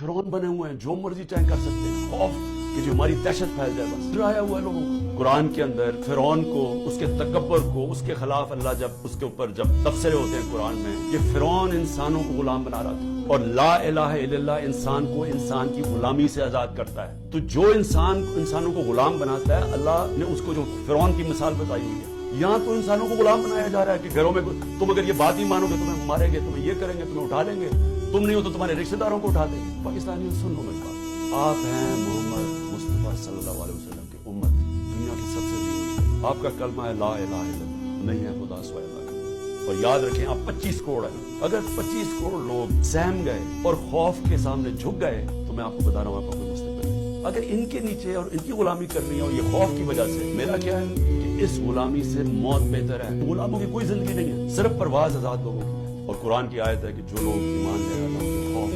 फिरौन बने हुए हैं, जो मर्जी चाहे कर सकते हैं, खौफ कि जो हमारी दहशत फैल जाए, बस डराया हुआ है लोगों को। कुरान के अंदर फिरौन को, उसके तकब्बर को, उसके खिलाफ अल्लाह जब उसके ऊपर जब तबसरे होते हैं कुरान में, ये फिरौन इंसानों को गुलाम बना रहा था और ला इलाहा इल्लल्लाह इंसान को इंसान की गुलामी से आजाद करता है। तो जो इंसान इंसानों को गुलाम बनाता है, अल्लाह ने उसको जो फिरौन की मिसाल बताई हुई है, यहाँ तो इंसानों को गुलाम बनाया जा रहा है कि घरों में तुम अगर ये बात ही मानोगे तुम्हें मारेंगे, तुम्हें ये करेंगे, तुम्हें उठा लेंगे, तुम नहीं हो तो तुम्हारे रिश्तेदारों को उठा देंगे। पाकिस्तानी सुन लो मेरी बात, आप हैं मोहम्मद मुस्तफा सल्लल्लाहु अलैहि वसल्लम की उम्मत, दुनिया की सबसे दीन। आपका कलमा है ला इलाहा इल्लल्लाह, नहीं है खुदा सिवाय अल्लाह के। और याद रखें आप 25 करोड़ हैं, अगर 25 करोड़ लोग सहम गए और खौफ के सामने झुक गए तो मैं आपको बता रहा हूँ आपका कोई मुस्तकबिल नहीं। अगर इनके नीचे और इनकी गुलामी करनी है और ये खौफ की वजह से, मेरा क्या है कि इस गुलामी से मौत बेहतर है। गुलामों की कोई जिंदगी नहीं है, सिर्फ परवाज आजाद लोगों की है। और कुरान की आयत है कि जो लोग ईमान ले आए, खौफ